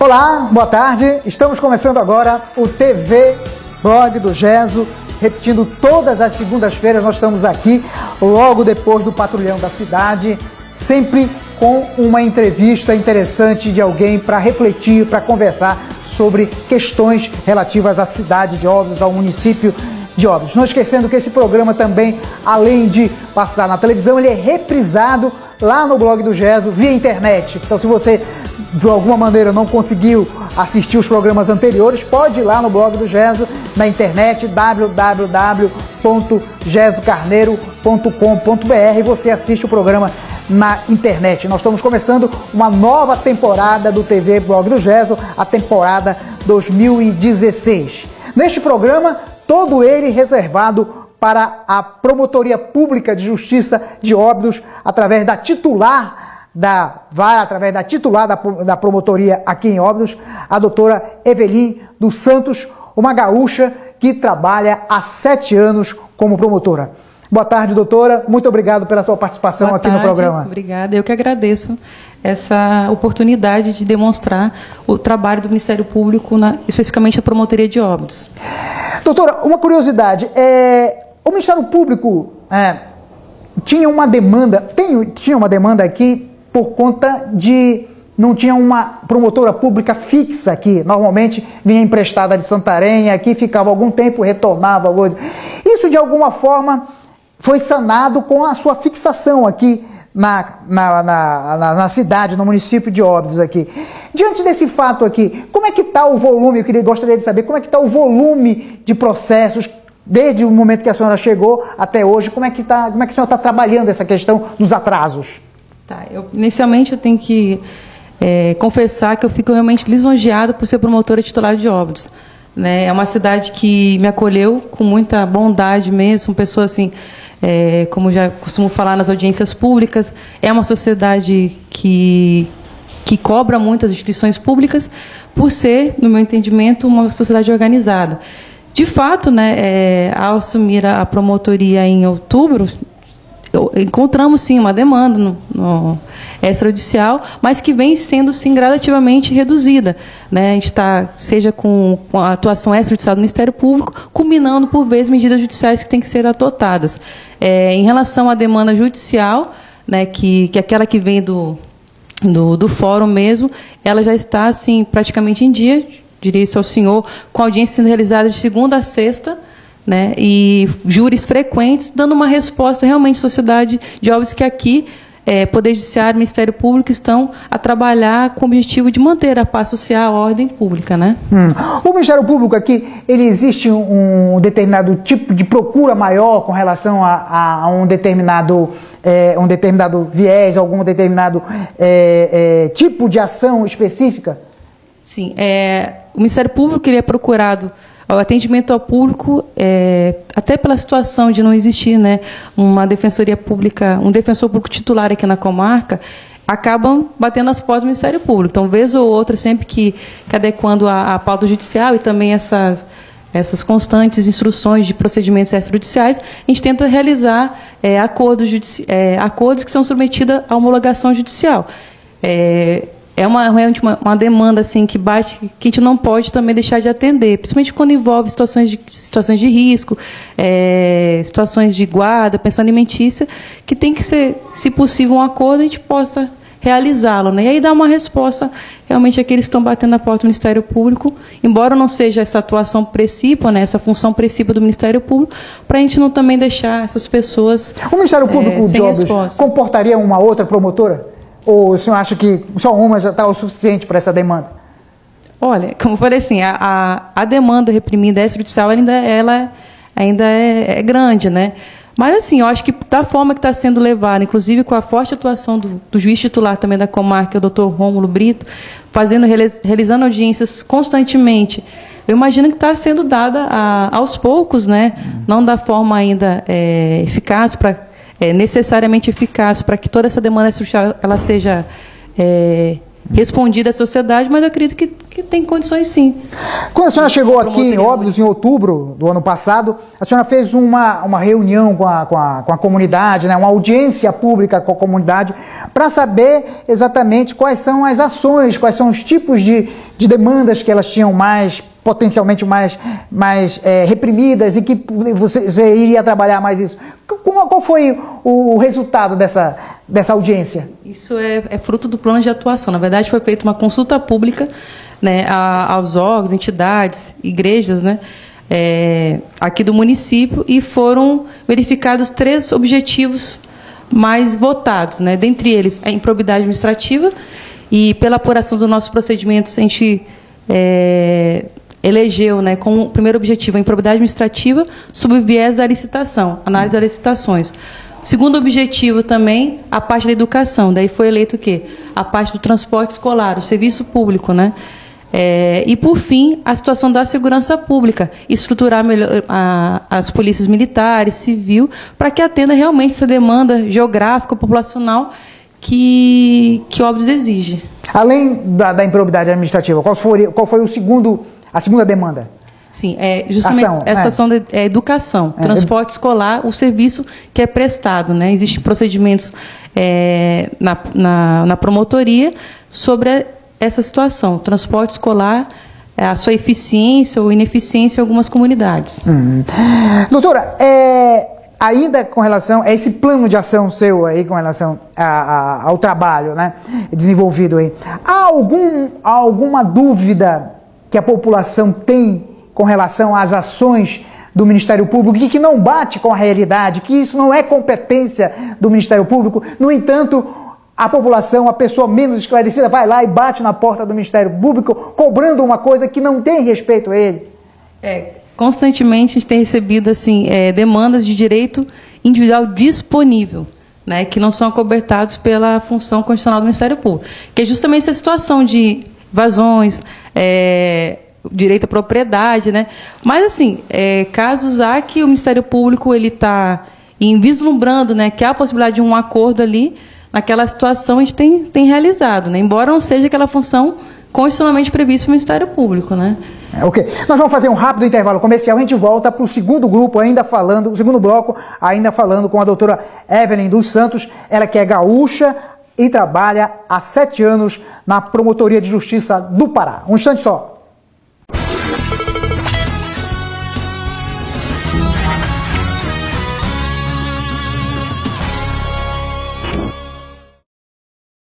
Olá, boa tarde. Estamos começando agora o TV Blog do GESO, repetindo todas as segundas-feiras. Nós estamos aqui logo depois do patrulhão da cidade, sempre com uma entrevista interessante de alguém para refletir, para conversar sobre questões relativas à cidade de Óbidos, ao município de Óbidos. Não esquecendo que esse programa também, além de passar na televisão, ele é reprisado lá no blog do GESO via internet. Então, se você de alguma maneira não conseguiu assistir os programas anteriores, pode ir lá no blog do GESO na internet www.gesocarneiro.com.br e você assiste o programa na internet. Nós estamos começando uma nova temporada do TV Blog do GESO, a temporada 2016. Neste programa, todo ele reservado para a Promotoria Pública de Justiça de Óbidos, através da titular da vara, através da titular da promotoria aqui em Óbidos, a doutora Evelyn dos Santos, uma gaúcha que trabalha há 7 anos como promotora. Boa tarde, doutora. Muito obrigado pela sua participação aqui no programa. Obrigada. Eu que agradeço essa oportunidade de demonstrar o trabalho do Ministério Público, especificamente a Promotoria de Óbidos. Doutora, uma curiosidade. O Ministério Público tinha uma demanda aqui por conta de não tinha uma promotora pública fixa aqui. Normalmente vinha emprestada de Santarém, aqui ficava algum tempo, retornava. Isso de alguma forma foi sanado com a sua fixação aqui na cidade, no município de Óbidos aqui. Diante desse fato aqui, como é que está o volume? Gostaria de saber como é que está o volume de processos desde o momento que a senhora chegou até hoje. Como é que a senhora está trabalhando essa questão dos atrasos? Inicialmente eu tenho que confessar que eu fico realmente lisonjeada por ser promotora titular de Óbidos. É uma cidade que me acolheu com muita bondade mesmo, pessoas assim, como já costumo falar nas audiências públicas, é uma sociedade que cobra muitas instituições públicas por ser, no meu entendimento, uma sociedade organizada. De fato, ao assumir a promotoria em outubro, encontramos sim uma demanda no extrajudicial, mas que vem sendo sim gradativamente reduzida. A gente está, seja com a atuação extrajudicial do Ministério Público, culminando por vezes medidas judiciais que têm que ser adotadas. Em relação à demanda judicial, que aquela que vem do fórum mesmo, ela já está assim praticamente em dia, diria isso ao senhor, com audiência sendo realizada de segunda a sexta, e júris frequentes, dando uma resposta realmente à sociedade de Óbidos que aqui, Poder Judiciário e Ministério Público estão a trabalhar com o objetivo de manter a paz social, a ordem pública. O Ministério Público aqui, ele existe um determinado tipo de procura maior com relação a um determinado viés, algum determinado tipo de ação específica? Sim, o Ministério Público ele é procurado o atendimento ao público, até pela situação de não existir uma defensoria pública, um defensor público titular aqui na comarca, acabam batendo as portas do Ministério Público. Então, vez ou outra, sempre que adequando a pauta judicial e também essas constantes instruções de procedimentos extrajudiciais, a gente tenta realizar acordos que são submetidos à homologação judicial. É realmente uma demanda assim, que bate, que a gente não pode também deixar de atender, principalmente quando envolve situações de risco, situações de guarda, pensão alimentícia, que tem que ser, se possível, um acordo, a gente possa realizá-lo. E aí dá uma resposta realmente àqueles que estão batendo na porta do Ministério Público, embora não seja essa atuação precípua, essa função precípua do Ministério Público, para a gente não também deixar essas pessoas o Ministério Público de Óbidos comportaria uma outra promotora? Ou o senhor acha que só uma já está o suficiente para essa demanda? Olha, como eu falei assim, a demanda reprimida extrajudicial ainda é grande, Mas assim, eu acho que da forma que está sendo levada, inclusive com a forte atuação do juiz titular também da comarca, o doutor Rômulo Brito, realizando audiências constantemente, eu imagino que está sendo dada aos poucos, não da forma ainda eficaz necessariamente eficaz para que toda essa demanda social ela seja respondida à sociedade, mas eu acredito que tem condições sim. Quando a senhora chegou aqui em Óbidos, em outubro do ano passado, a senhora fez uma reunião com a comunidade, uma audiência pública com a comunidade, para saber exatamente quais são as ações, quais são os tipos de de demandas que elas tinham potencialmente mais reprimidas e que você iria trabalhar mais isso. Qual foi o resultado dessa audiência? Isso é fruto do plano de atuação. Na verdade, foi feita uma consulta pública, né, aos órgãos, entidades, igrejas, né, aqui do município, e foram verificados 3 objetivos mais votados, né, dentre eles a improbidade administrativa, e pela apuração dos nossos procedimentos a gente elegeu, né, como o primeiro objetivo a improbidade administrativa sob o viés da licitação, análise das licitações. Segundo objetivo também, a parte da educação, daí foi eleito o quê? A parte do transporte escolar, o serviço público, né? E por fim, a situação da segurança pública, estruturar melhor as polícias militares, civil, para que atenda realmente essa demanda geográfica, populacional que Óbidos exige. Além da improbidade administrativa, qual foi a segunda demanda? Sim, justamente essa ação da educação, transporte escolar, o serviço que é prestado, né? Existem procedimentos na promotoria sobre essa situação, transporte escolar, a sua eficiência ou ineficiência em algumas comunidades. Doutora, ainda com relação a esse plano de ação seu aí, com relação ao trabalho, né, desenvolvido aí, há alguma dúvida que a população tem com relação às ações do Ministério Público e que não bate com a realidade, que isso não é competência do Ministério Público? No entanto, a população, a pessoa menos esclarecida, vai lá e bate na porta do Ministério Público cobrando uma coisa que não tem respeito a ele. Constantemente a gente tem recebido assim, demandas de direito individual disponível, né, que não são acobertados pela função constitucional do Ministério Público, que é justamente essa situação de invasões, direito à propriedade, né? Mas assim, casos há que o Ministério Público ele está vislumbrando, né, que há a possibilidade de um acordo ali, naquela situação a gente tem realizado, né? Embora não seja aquela função constitucionalmente prevista para o Ministério Público, né? Ok. Nós vamos fazer um rápido intervalo comercial, a gente volta para o segundo grupo, o segundo bloco, ainda falando com a doutora Evelyn dos Santos, ela que é gaúcha e trabalha há 7 anos na Promotoria de Justiça do Pará. Um instante só.